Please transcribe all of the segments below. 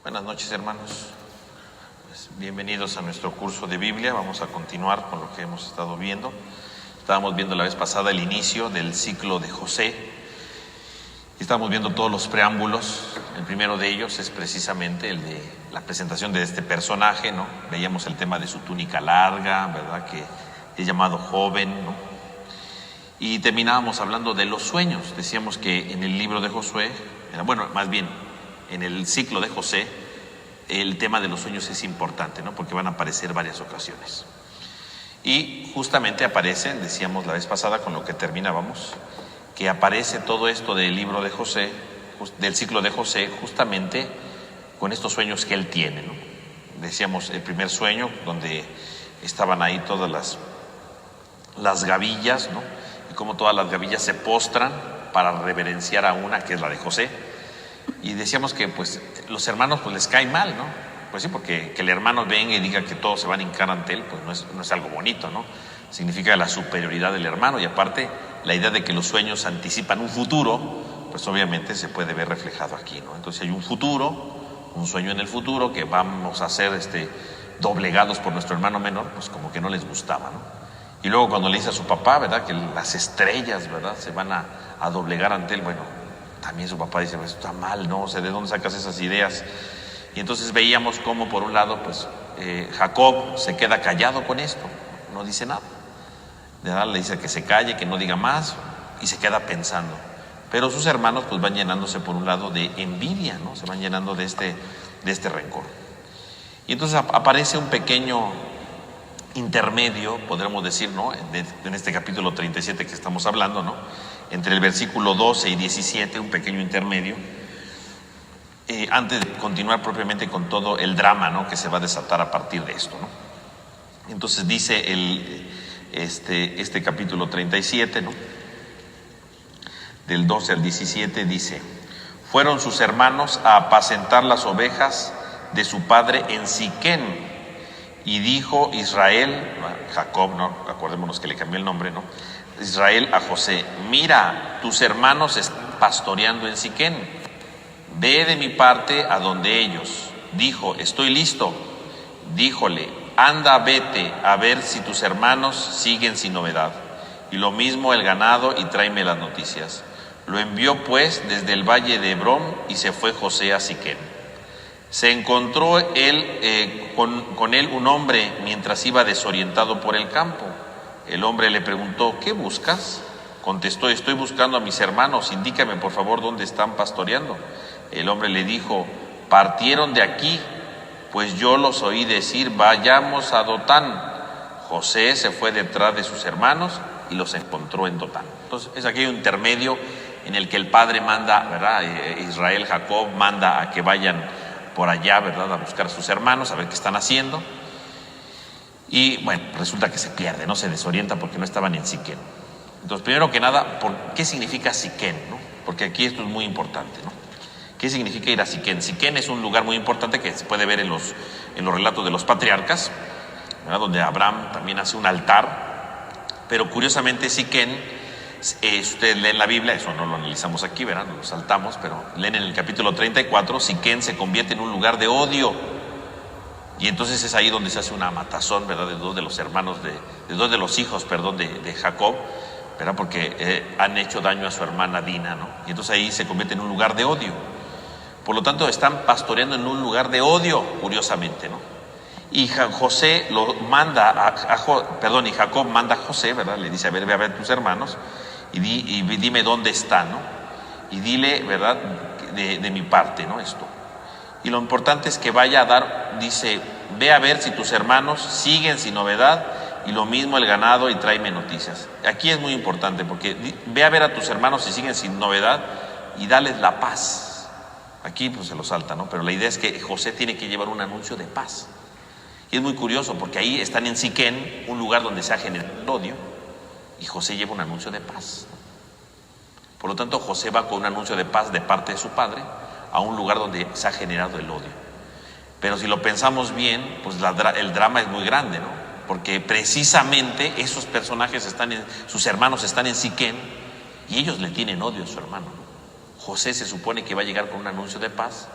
Buenas noches, hermanos. Pues, bienvenidos a nuestro curso de Biblia. Vamos a continuar con lo que hemos estado viendo. Estábamos viendo la vez pasada el inicio del ciclo de José. Y estábamos viendo todos los preámbulos. El primero de ellos es precisamente el de la presentación de este personaje, ¿no? Veíamos el tema de su túnica larga, ¿verdad? Que es llamado joven, ¿no? Y terminábamos hablando de los sueños. Decíamos que en el libro de Josué, bueno, más bien en el ciclo de José, el tema de los sueños es importante, ¿no? Porque van a aparecer varias ocasiones. Y justamente aparecen, decíamos la vez pasada con lo que terminábamos, que aparece todo esto del libro de José, del ciclo de José, justamente con estos sueños que él tiene, ¿no? Decíamos el primer sueño, donde estaban ahí todas las gavillas, ¿no? Y cómo todas las gavillas se postran para reverenciar a una, que es la de José. Y decíamos que pues los hermanos pues les cae mal, ¿no? Pues sí, porque que el hermano venga y diga que todos se van a hincar ante él, pues no es algo bonito, ¿no? Significa la superioridad del hermano, y aparte la idea de que los sueños anticipan un futuro, pues obviamente se puede ver reflejado aquí, ¿no? Entonces hay un futuro, un sueño en el futuro, que vamos a ser doblegados por nuestro hermano menor, pues como que no les gustaba, ¿no? Y luego cuando le dice a su papá, ¿verdad?, que las estrellas, ¿verdad?, se van a doblegar ante él, bueno, también su papá dice, pues está mal, ¿no? O sea, ¿de dónde sacas esas ideas? Y entonces veíamos cómo por un lado, pues Jacob se queda callado con esto, no dice nada. ¿Verdad? Le dice que se calle, que no diga más, y se queda pensando. Pero sus hermanos pues van llenándose por un lado de envidia, ¿no? Se van llenando de este rencor. Y entonces aparece un pequeño intermedio, podríamos decir, ¿no?, en este capítulo 37 que estamos hablando, ¿no?, entre el versículo 12 y 17, un pequeño intermedio, antes de continuar propiamente con todo el drama, ¿no?, que se va a desatar a partir de esto, ¿no? Entonces dice este capítulo 37, ¿no?, del 12 al 17, dice: fueron sus hermanos a apacentar las ovejas de su padre en Siquén. Y dijo Israel, Jacob, ¿no?, acordémonos que le cambió el nombre, ¿no?, Israel a José: mira, tus hermanos están pastoreando en Siquén, ve de mi parte a donde ellos. Dijo: estoy listo. Díjole: anda, vete a ver si tus hermanos siguen sin novedad, y lo mismo el ganado, y tráeme las noticias. Lo envió pues desde el valle de Hebrón, y se fue José a Siquén. Se encontró con él un hombre mientras iba desorientado por el campo. El hombre le preguntó: ¿qué buscas? Contestó: estoy buscando a mis hermanos, indícame por favor dónde están pastoreando. El hombre le dijo: partieron de aquí, pues yo los oí decir, vayamos a Dotán. José se fue detrás de sus hermanos y los encontró en Dotán. Entonces es aquello intermedio en el que el padre manda, ¿verdad?, Israel, Jacob, manda a que vayan por allá, ¿verdad?, a buscar a sus hermanos, a ver qué están haciendo. Y bueno, resulta que se pierde, no se desorienta porque no estaban en Siquén. Entonces, primero que nada, ¿qué significa Siquén, no? Porque aquí esto es muy importante, ¿no? ¿Qué significa ir a Siquén? Siquén es un lugar muy importante que se puede ver en los relatos de los patriarcas, ¿verdad?, donde Abraham también hace un altar. Pero curiosamente Siquén, ustedes leen la Biblia, eso no lo analizamos aquí, ¿verdad?, no lo saltamos, pero leen en el capítulo 34, Siquén se convierte en un lugar de odio. Y entonces es ahí donde se hace una matazón, ¿verdad?, de dos de los hermanos, de dos de los hijos, perdón, de Jacob, ¿verdad?, porque han hecho daño a su hermana Dina, ¿no? Y entonces ahí se convierte en un lugar de odio. Por lo tanto, están pastoreando en un lugar de odio, curiosamente, ¿no? Y José lo manda y Jacob manda a José, ¿verdad?, le dice: a ver, ve a ver tus hermanos y dime dónde están, ¿no? Y dile, ¿verdad?, de mi parte, ¿no?, esto. Y lo importante es que vaya a dar, dice: ve a ver si tus hermanos siguen sin novedad, y lo mismo el ganado, y tráeme noticias. Aquí es muy importante porque ve a ver a tus hermanos si siguen sin novedad y dales la paz. Aquí pues se lo salta, ¿no? Pero la idea es que José tiene que llevar un anuncio de paz. Y es muy curioso porque ahí están en Siquén, un lugar donde se ha generado el odio, y José lleva un anuncio de paz. Por lo tanto, José va con un anuncio de paz de parte de su padre a un lugar donde se ha generado el odio. Pero si lo pensamos bien, pues el drama es muy grande, ¿no? Porque precisamente esos personajes sus hermanos están en Siquén, y ellos le tienen odio a su hermano, ¿no? José se supone que va a llegar con un anuncio de paz,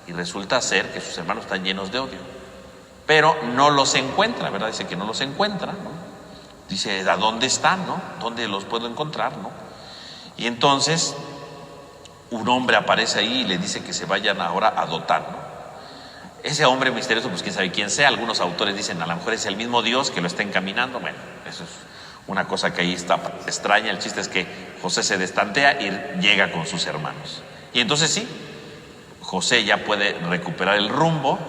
Y resulta ser que sus hermanos están llenos de odio. Pero no los encuentra, ¿verdad? Dice que no los encuentra, ¿no? Dice, ¿a dónde están, no? ¿Dónde los puedo encontrar, no? Y entonces un hombre aparece ahí y le dice que se vayan ahora a Dotán, ¿no? Ese hombre misterioso, pues quién sabe quién sea. Algunos autores dicen, a lo mejor es el mismo Dios que lo está encaminando. Bueno, eso es una cosa que ahí está extraña. El chiste es que José se destantea y llega con sus hermanos. Y entonces sí, José ya puede recuperar el rumbo.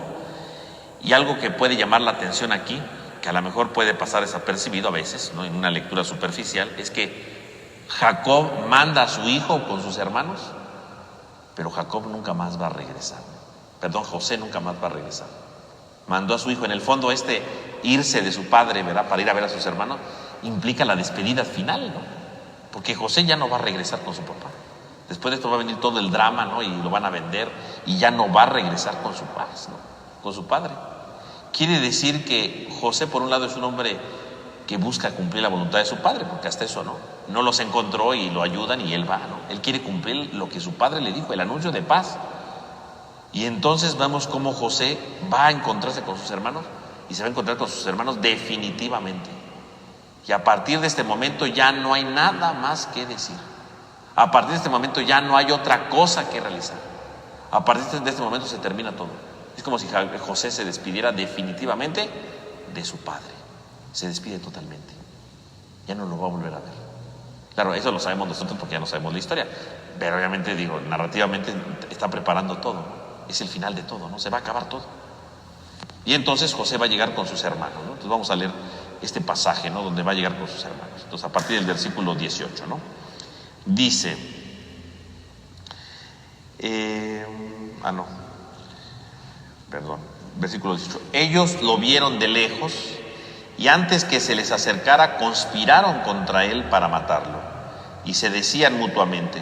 Y algo que puede llamar la atención aquí, que a lo mejor puede pasar desapercibido a veces, ¿no? En una lectura superficial, es que Jacob manda a su hijo con sus hermanos, pero Jacob nunca más va a regresar. Perdón, José nunca más va a regresar. Mandó a su hijo. En el fondo, irse de su padre, ¿verdad?, para ir a ver a sus hermanos, implica la despedida final, ¿no? Porque José ya no va a regresar con su papá. Después de esto va a venir todo el drama, ¿no? Y lo van a vender y ya no va a regresar con su padre, ¿no? Con su padre. Quiere decir que José, por un lado, es un hombre que busca cumplir la voluntad de su padre, porque hasta eso no los encontró y lo ayudan y él va, ¿no? Él quiere cumplir lo que su padre le dijo, el anuncio de paz. Y entonces vemos cómo José va a encontrarse con sus hermanos y se va a encontrar con sus hermanos definitivamente. Y a partir de este momento ya no hay nada más que decir. A partir de este momento ya no hay otra cosa que realizar. A partir de este momento se termina todo. Es como si José se despidiera definitivamente de su padre. Se despide totalmente. Ya no lo va a volver a ver. Claro, eso lo sabemos nosotros porque ya no sabemos la historia. Pero obviamente, narrativamente está preparando todo, ¿no? Es el final de todo, ¿no? Se va a acabar todo. Y entonces José va a llegar con sus hermanos, ¿no? Entonces vamos a leer este pasaje, ¿no? Donde va a llegar con sus hermanos. Entonces, a partir del versículo 18, ¿no? Dice, versículo 18. Ellos lo vieron de lejos y antes que se les acercara conspiraron contra él para matarlo. Y se decían mutuamente,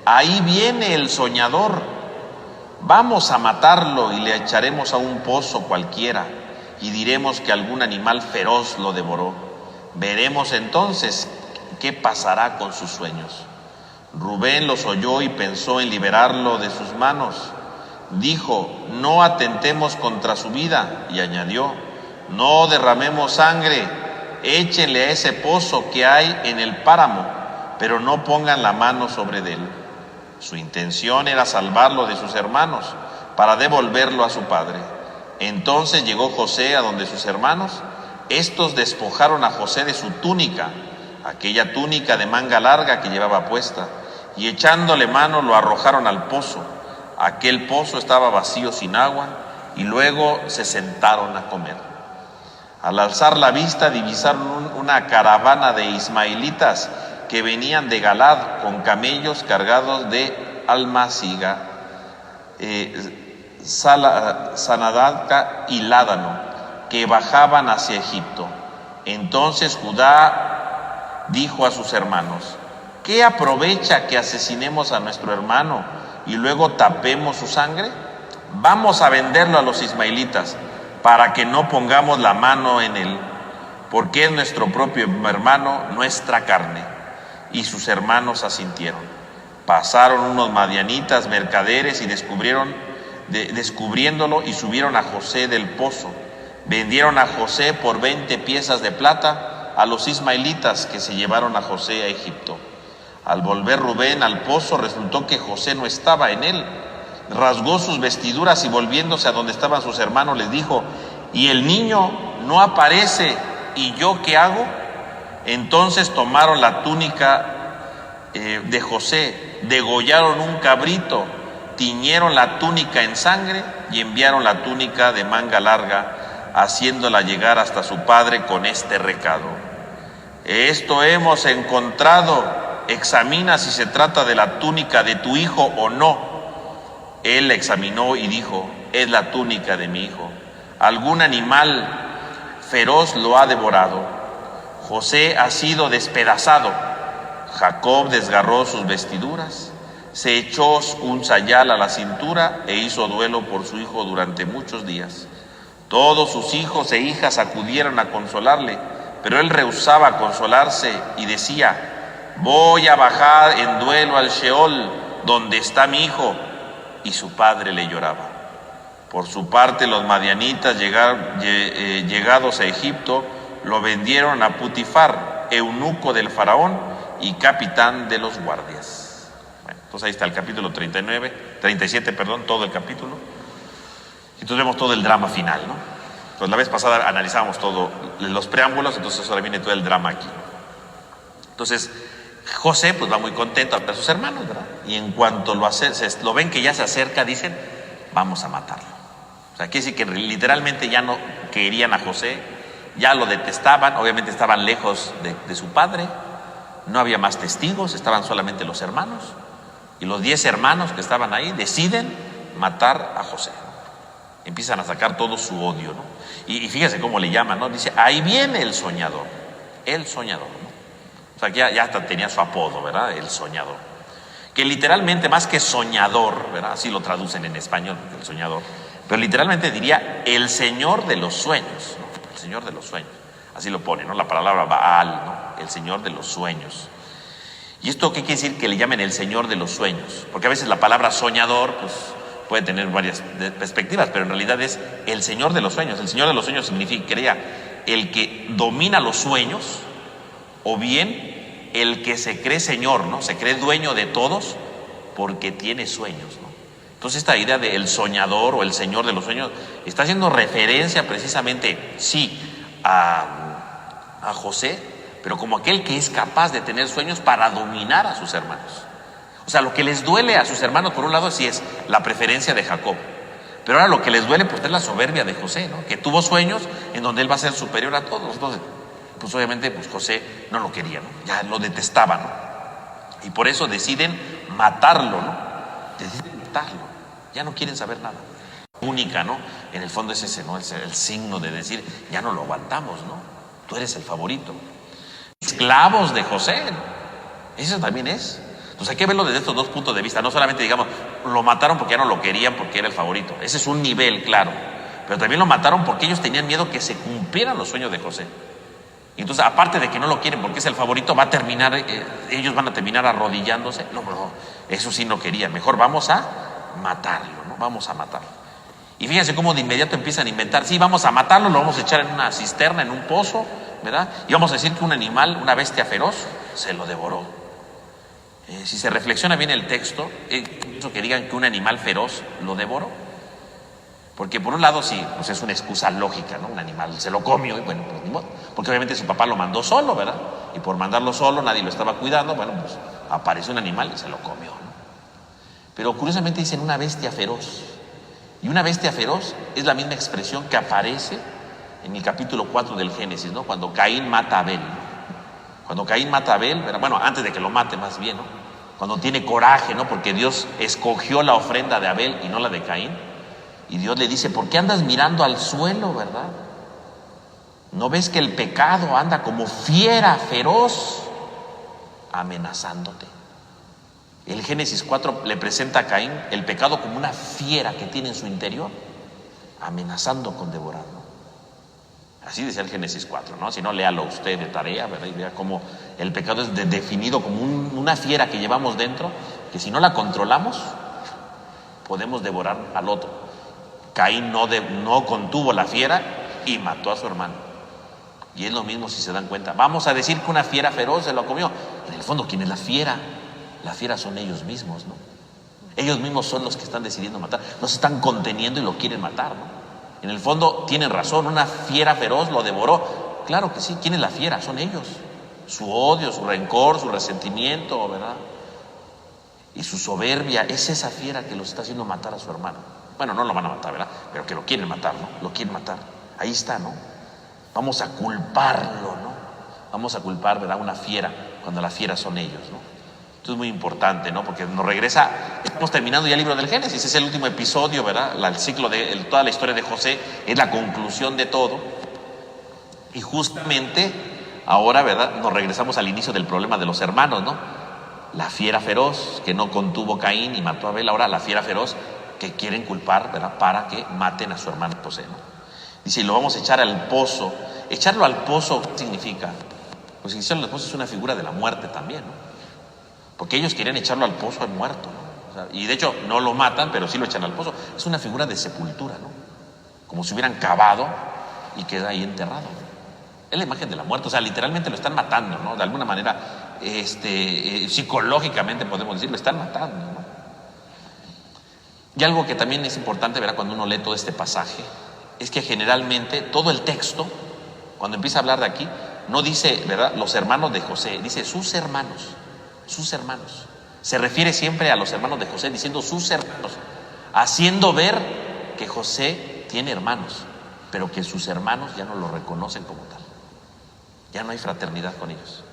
ahí viene el soñador, vamos a matarlo y le echaremos a un pozo cualquiera y diremos que algún animal feroz lo devoró. Veremos entonces qué pasará con sus sueños. Rubén los oyó y pensó en liberarlo de sus manos. Dijo, no atentemos contra su vida, y añadió, no derramemos sangre, échenle a ese pozo que hay en el páramo, pero no pongan la mano sobre él. Su intención era salvarlo de sus hermanos, para devolverlo a su padre. Entonces llegó José a donde sus hermanos. Estos despojaron a José de su túnica, aquella túnica de manga larga que llevaba puesta, y echándole mano lo arrojaron al pozo. Aquel pozo estaba vacío sin agua, y luego se sentaron a comer. Al alzar la vista divisaron una caravana de ismaelitas que venían de Galad con camellos cargados de almaciga, sanadaca y ládano, que bajaban hacia Egipto. Entonces Judá dijo a sus hermanos, ¿qué aprovecha que asesinemos a nuestro hermano y luego tapemos su sangre? Vamos a venderlo a los ismaelitas para que no pongamos la mano en él, porque es nuestro propio hermano, nuestra carne. Y sus hermanos asintieron. Pasaron unos madianitas mercaderes y descubriéndolo y subieron a José del pozo. Vendieron a José por 20 piezas de plata a los ismaelitas que se llevaron a José a Egipto. Al volver Rubén al pozo resultó que José no estaba en él. Rasgó sus vestiduras y volviéndose a donde estaban sus hermanos les dijo, ¿y el niño no aparece? ¿Y yo qué hago? Entonces tomaron la túnica de José, degollaron un cabrito, tiñeron la túnica en sangre y enviaron la túnica de manga larga, haciéndola llegar hasta su padre con este recado. Esto hemos encontrado, examina si se trata de la túnica de tu hijo o no. Él la examinó y dijo, es la túnica de mi hijo. Algún animal feroz lo ha devorado. José ha sido despedazado. Jacob desgarró sus vestiduras, se echó un sayal a la cintura e hizo duelo por su hijo durante muchos días. Todos sus hijos e hijas acudieron a consolarle, pero él rehusaba consolarse y decía, voy a bajar en duelo al Sheol, donde está mi hijo. Y su padre le lloraba. Por su parte, los madianitas llegados a Egipto lo vendieron a Putifar, eunuco del faraón y capitán de los guardias. Bueno, entonces ahí está el capítulo 37, todo el capítulo. Entonces vemos todo el drama final, ¿no? Entonces la vez pasada analizábamos todo los preámbulos, entonces ahora viene todo el drama aquí. Entonces José pues va muy contento a ver a sus hermanos, ¿verdad? Y en cuanto lo ven que ya se acerca, dicen, vamos a matarlo. O sea, quiere decir que literalmente ya no querían a José, ya lo detestaban, obviamente estaban lejos de su padre, no había más testigos, estaban solamente los hermanos, y los 10 hermanos que estaban ahí deciden matar a José. Empiezan a sacar todo su odio, ¿no? Y fíjense cómo le llaman, ¿no? Dice, ahí viene el soñador, ¿no? O sea, que ya hasta tenía su apodo, ¿verdad? El soñador. Que literalmente, más que soñador, ¿verdad? Así lo traducen en español, el soñador. Pero literalmente diría el señor de los sueños, ¿no? El señor de los sueños. Así lo pone, ¿no? La palabra Baal, ¿no? El señor de los sueños. ¿Y esto qué quiere decir que le llamen el señor de los sueños? Porque a veces la palabra soñador, pues, puede tener varias perspectivas, pero en realidad es el señor de los sueños. El señor de los sueños significa el que domina los sueños, o bien el que se cree señor, ¿no? Se cree dueño de todos porque tiene sueños, ¿no? Entonces esta idea de el soñador o el señor de los sueños está haciendo referencia precisamente, sí, a José, pero como aquel que es capaz de tener sueños para dominar a sus hermanos. O sea, lo que les duele a sus hermanos, por un lado, sí es la preferencia de Jacob. Pero ahora lo que les duele, pues, es la soberbia de José, ¿no? Que tuvo sueños en donde él va a ser superior a todos. Entonces, pues obviamente, pues José no lo quería, ¿no? Ya lo detestaba, ¿no? Y por eso deciden matarlo, ¿no? Deciden matarlo. Ya no quieren saber nada. Única, ¿no? En el fondo es ese, ¿no? Es el signo de decir, ya no lo aguantamos, ¿no? Tú eres el favorito. Esclavos de José, ¿no? Eso también es. Entonces hay que verlo desde estos dos puntos de vista. No solamente digamos, lo mataron porque ya no lo querían porque era el favorito. Ese es un nivel, claro. Pero también lo mataron porque ellos tenían miedo que se cumplieran los sueños de José. Y entonces, aparte de que no lo quieren porque es el favorito, ellos van a terminar arrodillándose. No, eso sí no querían. Mejor vamos a matarlo, ¿no? Vamos a matarlo. Y fíjense cómo de inmediato empiezan a inventar. Sí, vamos a matarlo, lo vamos a echar en una cisterna, en un pozo, ¿verdad? Y vamos a decir que un animal, una bestia feroz, se lo devoró. Si se reflexiona bien el texto, eso que digan que un animal feroz lo devoró. Porque por un lado sí, pues es una excusa lógica, ¿no? Un animal se lo comió y bueno, pues ni modo. Porque obviamente su papá lo mandó solo, ¿verdad? Y por mandarlo solo, nadie lo estaba cuidando, bueno, pues apareció un animal y se lo comió, ¿no? Pero curiosamente dicen una bestia feroz. Y una bestia feroz es la misma expresión que aparece en el capítulo 4 del Génesis, ¿no? Cuando Caín mata a Abel, ¿no? Cuando Caín mata a Abel, ¿verdad? Bueno, antes de que lo mate más bien, ¿no? Cuando tiene coraje, ¿no? Porque Dios escogió la ofrenda de Abel y no la de Caín. Y Dios le dice, ¿por qué andas mirando al suelo, verdad? ¿No ves que el pecado anda como fiera feroz amenazándote? El Génesis 4 le presenta a Caín el pecado como una fiera que tiene en su interior, amenazando con devorarlo. Así decía el Génesis 4, ¿no? Si no, léalo usted de tarea, ¿verdad? Y vea cómo el pecado es definido como una fiera que llevamos dentro, que si no la controlamos, podemos devorar al otro. Caín no contuvo la fiera y mató a su hermano. Y es lo mismo si se dan cuenta. Vamos a decir que una fiera feroz se lo comió. En el fondo, ¿quién es la fiera? La fiera son ellos mismos, ¿no? Ellos mismos son los que están decidiendo matar. No se están conteniendo y lo quieren matar, ¿no? En el fondo tienen razón, una fiera feroz lo devoró. Claro que sí, ¿quién es la fiera? Son ellos. Su odio, su rencor, su resentimiento, ¿verdad? Y su soberbia, es esa fiera que los está haciendo matar a su hermano. Bueno, no lo van a matar, ¿verdad? Pero que lo quieren matar, ¿no? Lo quieren matar. Ahí está, ¿no? Vamos a culparlo, ¿no? Vamos a culpar, ¿verdad? Una fiera, cuando la fiera son ellos, ¿no? Esto es muy importante, ¿no? Porque nos regresa, estamos terminando ya el libro del Génesis, es el último episodio, ¿verdad? El ciclo de toda la historia de José es la conclusión de todo. Y justamente ahora, ¿verdad? Nos regresamos al inicio del problema de los hermanos, ¿no? La fiera feroz que no contuvo Caín y mató a Abel, ahora la fiera feroz que quieren culpar, ¿verdad? Para que maten a su hermano José, ¿no? Dice, y lo vamos a echar al pozo. Echarlo al pozo, ¿qué significa? Pues echarlo al pozo es una figura de la muerte también, ¿no? Porque ellos querían echarlo al pozo al muerto, ¿no? sea, y de hecho no lo matan, pero sí lo echan al pozo. Es una figura de sepultura, ¿no? Como si hubieran cavado y queda ahí enterrado, ¿no? Es la imagen de la muerte, o sea, literalmente lo están matando, ¿no? De alguna manera, psicológicamente podemos decir, lo están matando, ¿no? Y algo que también es importante, ¿verdad? Cuando uno lee todo este pasaje, es que generalmente todo el texto, cuando empieza a hablar de aquí, no dice, ¿verdad?, los hermanos de José, dice sus hermanos, sus hermanos. Se refiere siempre a los hermanos de José diciendo sus hermanos, haciendo ver que José tiene hermanos, pero que sus hermanos ya no lo reconocen como tal. Ya no hay fraternidad con ellos.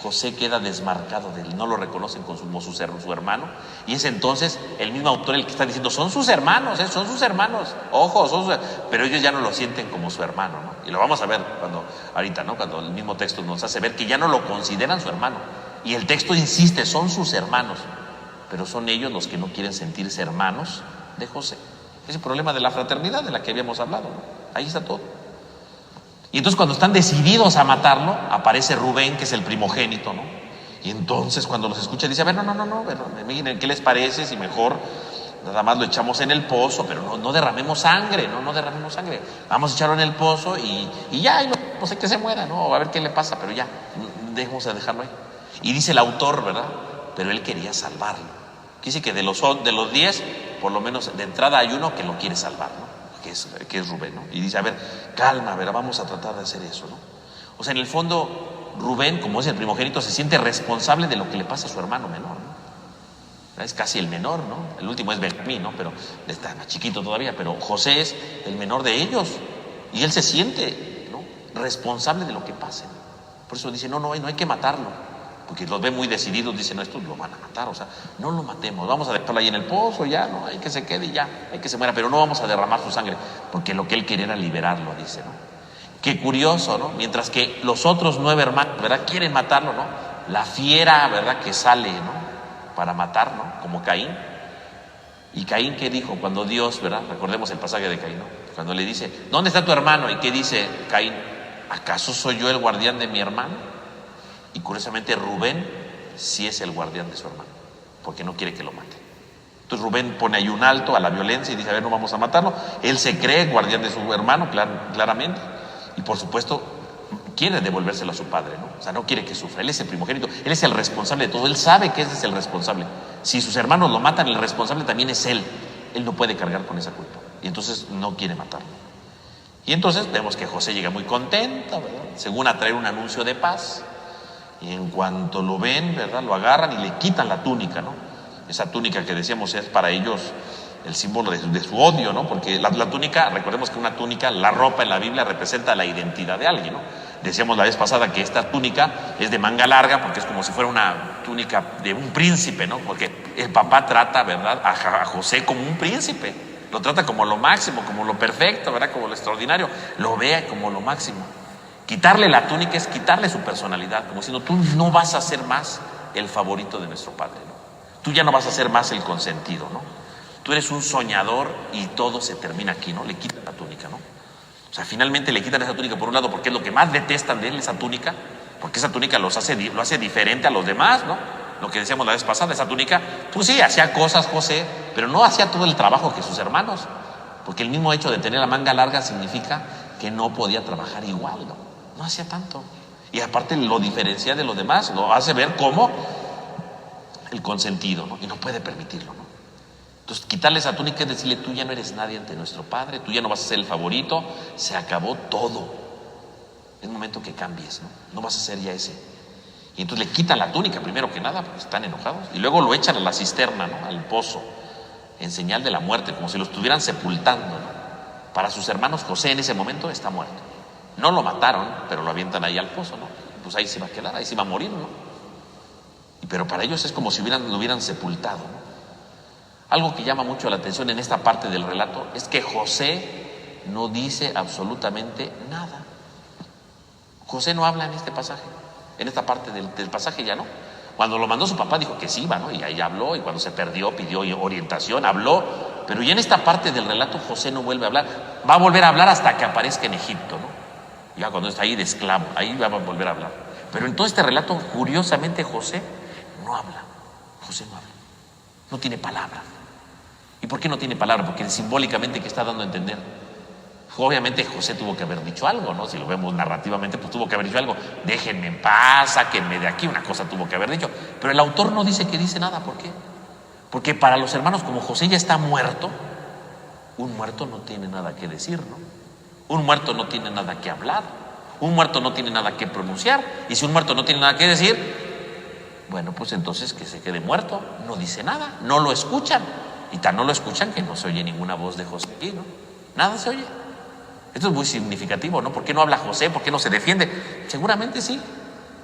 José queda desmarcado de él, no lo reconocen como su hermano, y es entonces el mismo autor el que está diciendo, son sus hermanos, son sus hermanos, ojo, pero ellos ya no lo sienten como su hermano, ¿no? Y lo vamos a ver ahorita, ¿no? Cuando el mismo texto nos hace ver que ya no lo consideran su hermano, y el texto insiste, son sus hermanos, pero son ellos los que no quieren sentirse hermanos de José. Es el problema de la fraternidad de la que habíamos hablado, ¿no? Ahí está todo. Y entonces cuando están decididos a matarlo, aparece Rubén, que es el primogénito, ¿no? Y entonces cuando los escucha dice, a ver, no, miren, ¿qué les parece si mejor nada más lo echamos en el pozo, pero no derramemos sangre, no derramemos sangre? Vamos a echarlo en el pozo y ya, y no sé, que se muera, ¿no? A ver qué le pasa, pero ya, dejemos de dejarlo ahí. Y dice el autor, ¿verdad? Pero él quería salvarlo. Dice que de los 10, por lo menos de entrada hay uno que lo quiere salvar, ¿no? Que es Rubén, ¿no? Y dice, a ver, calma, a ver, vamos a tratar de hacer eso, ¿no? O sea, en el fondo, Rubén, como es el primogénito, se siente responsable de lo que le pasa a su hermano menor, ¿no? Es casi el menor, ¿no? El último es Benjamín, ¿no? Pero está más chiquito todavía, pero José es el menor de ellos. Y él se siente, ¿no?, responsable de lo que pase. Por eso dice, no hay que matarlo. Porque los ve muy decididos, dicen, no, estos lo van a matar, o sea, no lo matemos, vamos a dejarlo ahí en el pozo, ya, no, hay que se quede, ya, hay que se muera, pero no vamos a derramar su sangre, porque lo que él quería era liberarlo, dice, ¿no? Qué curioso, ¿no? Mientras que los otros 9 hermanos, ¿verdad?, quieren matarlo, ¿no? La fiera, ¿verdad?, que sale, ¿no?, para matar, ¿no?, como Caín. Y Caín, ¿qué dijo? Cuando Dios, ¿verdad?, recordemos el pasaje de Caín, ¿no?, cuando le dice, ¿dónde está tu hermano? ¿Y qué dice Caín? ¿Acaso soy yo el guardián de mi hermano? Y curiosamente Rubén sí es el guardián de su hermano, porque no quiere que lo mate. Entonces Rubén pone ahí un alto a la violencia y dice, a ver, no vamos a matarlo. Él se cree guardián de su hermano, claramente, y por supuesto quiere devolvérselo a su padre, ¿no? O sea, no quiere que sufra. Él es el primogénito, él es el responsable de todo, él sabe que ese es el responsable. Si sus hermanos lo matan, el responsable también es él. Él no puede cargar con esa culpa, y entonces no quiere matarlo. Y entonces vemos que José llega muy contento, ¿verdad?, según a traer un anuncio de paz. Y en cuanto lo ven, ¿verdad?, lo agarran y le quitan la túnica, ¿no? Esa túnica que decíamos es para ellos el símbolo de su odio, ¿no? Porque la túnica, recordemos que una túnica, la ropa en la Biblia representa la identidad de alguien, ¿no? Decíamos la vez pasada que esta túnica es de manga larga porque es como si fuera una túnica de un príncipe, ¿no? Porque el papá trata, ¿verdad?, a José como un príncipe. Lo trata como lo máximo, como lo perfecto, ¿verdad?, como lo extraordinario. Lo ve como lo máximo. Quitarle la túnica es quitarle su personalidad, como diciendo, tú no vas a ser más el favorito de nuestro padre, ¿no? Tú ya no vas a ser más el consentido, ¿no? Tú eres un soñador y todo se termina aquí, ¿no? Le quitan la túnica, ¿no? O sea, finalmente le quitan esa túnica por un lado porque es lo que más detestan de él, esa túnica, porque esa túnica lo hace diferente a los demás, ¿no? Lo que decíamos la vez pasada, esa túnica, pues sí, hacía cosas José, pero no hacía todo el trabajo que sus hermanos, porque el mismo hecho de tener la manga larga significa que no podía trabajar igual, ¿no? No hacía tanto. Y aparte lo diferencia de los demás, lo hace ver como el consentido, ¿no? Y no puede permitirlo, ¿no? Entonces quitarle esa túnica es decirle, tú ya no eres nadie ante nuestro padre, tú ya no vas a ser el favorito, se acabó todo. Es momento que cambies, ¿no? No vas a ser ya ese. Y entonces le quitan la túnica, primero que nada, porque están enojados, y luego lo echan a la cisterna, ¿no?, al pozo, en señal de la muerte, como si lo estuvieran sepultando, ¿no? Para sus hermanos, José en ese momento está muerto. No lo mataron, pero lo avientan ahí al pozo, ¿no? Pues ahí se va a quedar, ahí se va a morir, ¿no? Pero para ellos es como si lo hubieran sepultado, ¿no? Algo que llama mucho la atención en esta parte del relato es que José no dice absolutamente nada. José no habla en este pasaje, en esta parte del pasaje ya no. Cuando lo mandó su papá dijo que sí iba, ¿no? Y ahí habló, y cuando se perdió pidió orientación, habló, pero ya en esta parte del relato José no vuelve a hablar. Va a volver a hablar hasta que aparezca en Egipto, ¿no? Ya cuando está ahí de esclavo, ahí va a volver a hablar. Pero en todo este relato, curiosamente, José no habla. José no habla. No tiene palabra. ¿Y por qué no tiene palabra? Porque simbólicamente, ¿qué está dando a entender? Obviamente José tuvo que haber dicho algo, ¿no? Si lo vemos narrativamente, pues tuvo que haber dicho algo. Déjenme en paz, sáquenme de aquí, una cosa tuvo que haber dicho. Pero el autor no dice que dice nada. ¿Por qué? Porque para los hermanos, como José ya está muerto, un muerto no tiene nada que decir, ¿no? Un muerto no tiene nada que hablar. Un muerto no tiene nada que pronunciar. Y si un muerto no tiene nada que decir, bueno, pues entonces que se quede muerto. No dice nada, no lo escuchan. Y tan no lo escuchan que no se oye ninguna voz de José aquí, ¿no? Nada se oye. Esto es muy significativo, ¿no? ¿Por qué no habla José? ¿Por qué no se defiende? Seguramente sí,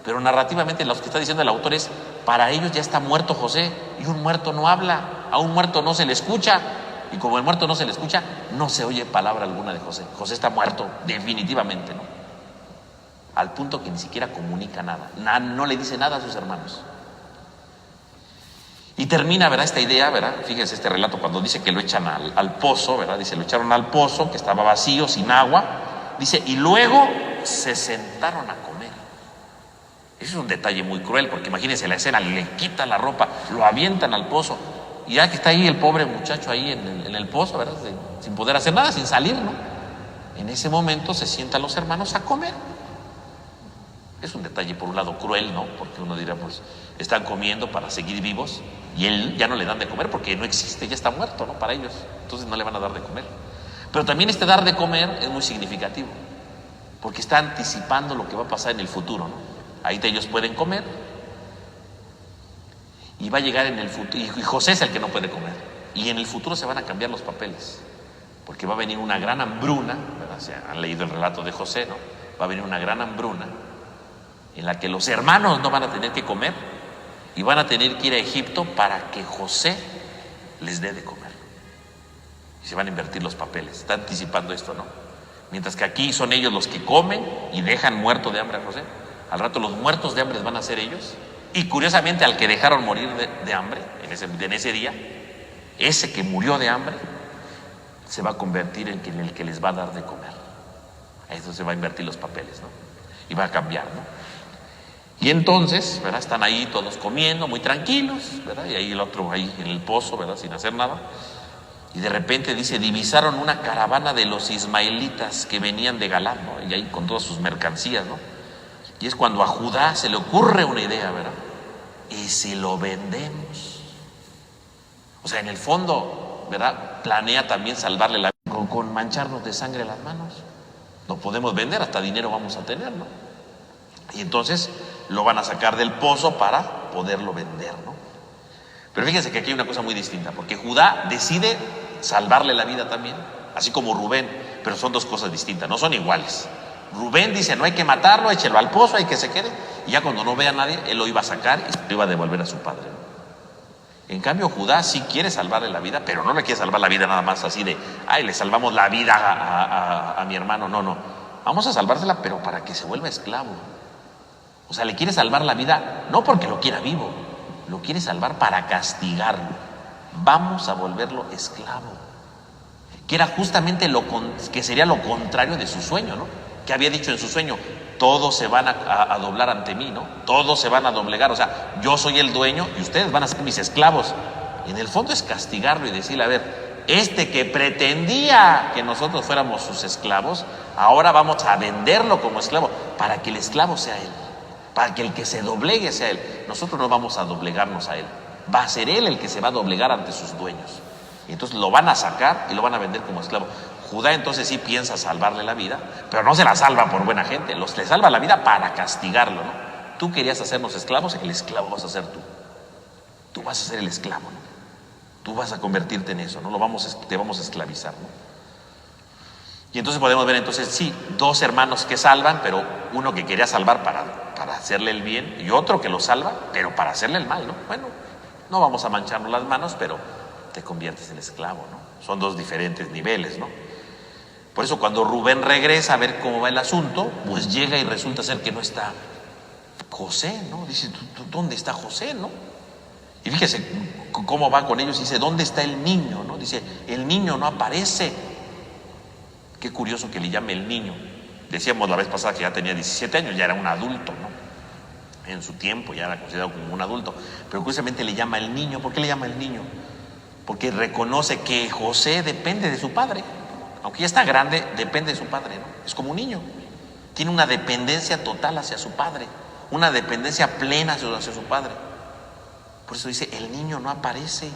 pero narrativamente lo que está diciendo el autor es, para ellos ya está muerto José, y un muerto no habla, a un muerto no se le escucha, y como el muerto no se le escucha, no se oye palabra alguna de José. José está muerto, definitivamente, ¿no? Al punto que ni siquiera comunica nada, no le dice nada a sus hermanos. Y termina, ¿verdad? Esta idea, ¿verdad? Fíjense este relato cuando dice que lo echan al pozo, ¿verdad? Dice, lo echaron al pozo, que estaba vacío, sin agua. Dice, y luego se sentaron a comer. Eso es un detalle muy cruel, porque imagínense la escena, le quitan la ropa, lo avientan al pozo. Y ya que está ahí el pobre muchacho ahí en el pozo, ¿verdad? Sin poder hacer nada, sin salir, ¿no? En ese momento se sientan los hermanos a comer. Es un detalle por un lado cruel, ¿no? Porque uno dirá, pues, están comiendo para seguir vivos y él ya no le dan de comer porque no existe, ya está muerto, ¿no? Para ellos, entonces no le van a dar de comer. Pero también este dar de comer es muy significativo, porque está anticipando lo que va a pasar en el futuro, ¿no? Ahí ellos pueden comer y va a llegar en el futuro, y José es el que no puede comer, y en el futuro se van a cambiar los papeles, porque va a venir una gran hambruna, ¿verdad? O sea, han leído el relato de José, ¿no? Va a venir una gran hambruna en la que los hermanos no van a tener que comer y van a tener que ir a Egipto para que José les dé de comer. Y se van a invertir los papeles. Está anticipando esto, ¿no? Mientras que aquí son ellos los que comen y dejan muerto de hambre a José. Al rato los muertos de hambre van a ser ellos. Y curiosamente al que dejaron morir de hambre en ese día, ese que murió de hambre se va a convertir en el que les va a dar de comer. A eso se va a invertir los papeles, ¿no? Y va a cambiar, ¿no? Y entonces, ¿verdad? Están ahí todos comiendo, muy tranquilos, ¿verdad? Y ahí el otro ahí en el pozo, ¿verdad? Sin hacer nada. Y de repente dice, divisaron una caravana de los ismaelitas que venían de Galaad, ¿no? Y ahí con todas sus mercancías, ¿no? Y es cuando a Judá se le ocurre una idea, ¿verdad? ¿Y si lo vendemos? O sea, en el fondo, ¿verdad? Planea también salvarle la vida con mancharnos de sangre las manos. Lo podemos vender, hasta dinero vamos a tener, ¿no? Y entonces lo van a sacar del pozo para poderlo vender, ¿no? Pero fíjense que aquí hay una cosa muy distinta, porque Judá decide salvarle la vida también, así como Rubén, pero son dos cosas distintas, no son iguales. Rubén dice, no hay que matarlo, échelo al pozo, hay que se quede, y ya cuando no vea a nadie, él lo iba a sacar y lo iba a devolver a su padre, ¿no? En cambio, Judá sí quiere salvarle la vida, pero no le quiere salvar la vida nada más así de, ay, le salvamos la vida a mi hermano, no. Vamos a salvársela, pero para que se vuelva esclavo. O sea, le quiere salvar la vida, no porque lo quiera vivo, lo quiere salvar para castigarlo. Vamos a volverlo esclavo. Que era justamente que sería lo contrario de su sueño, ¿no? Que había dicho en su sueño, todos se van a doblar ante mí, ¿no? Todos se van a doblegar, o sea, yo soy el dueño y ustedes van a ser mis esclavos. Y en el fondo es castigarlo y decirle, a ver, este que pretendía que nosotros fuéramos sus esclavos, ahora vamos a venderlo como esclavo, para que el esclavo sea él. Para que el que se doblegue sea él. Nosotros no vamos a doblegarnos a él. Va a ser él el que se va a doblegar ante sus dueños. Y entonces lo van a sacar y lo van a vender como esclavo. Judá entonces sí piensa salvarle la vida, pero no se la salva por buena gente. Le salva la vida para castigarlo, ¿no? Tú querías hacernos esclavos, el esclavo vas a ser tú. Tú vas a ser el esclavo, ¿no? Tú vas a convertirte en eso, ¿no? Te vamos a esclavizar, ¿no? Y entonces podemos ver entonces, sí, dos hermanos que salvan, pero uno que quería salvar para hacerle el bien y otro que lo salva, pero para hacerle el mal, ¿no? Bueno, no vamos a mancharnos las manos, pero te conviertes en esclavo, ¿no? Son dos diferentes niveles, ¿no? Por eso cuando Rubén regresa a ver cómo va el asunto, pues llega y resulta ser que no está José, ¿no? Dice, ¿dónde está José, no? Y fíjese cómo va con ellos, dice, ¿dónde está el niño, no? Dice, el niño no aparece. Qué curioso que le llame el niño. Decíamos la vez pasada que ya tenía 17 años, ya era un adulto, ¿no? En su tiempo ya era considerado como un adulto, pero curiosamente le llama el niño. ¿Por qué le llama el niño? Porque reconoce que José depende de su padre. Aunque ya está grande, depende de su padre, ¿no? Es como un niño. Tiene una dependencia total hacia su padre, una dependencia plena hacia su padre. Por eso dice, el niño no aparece.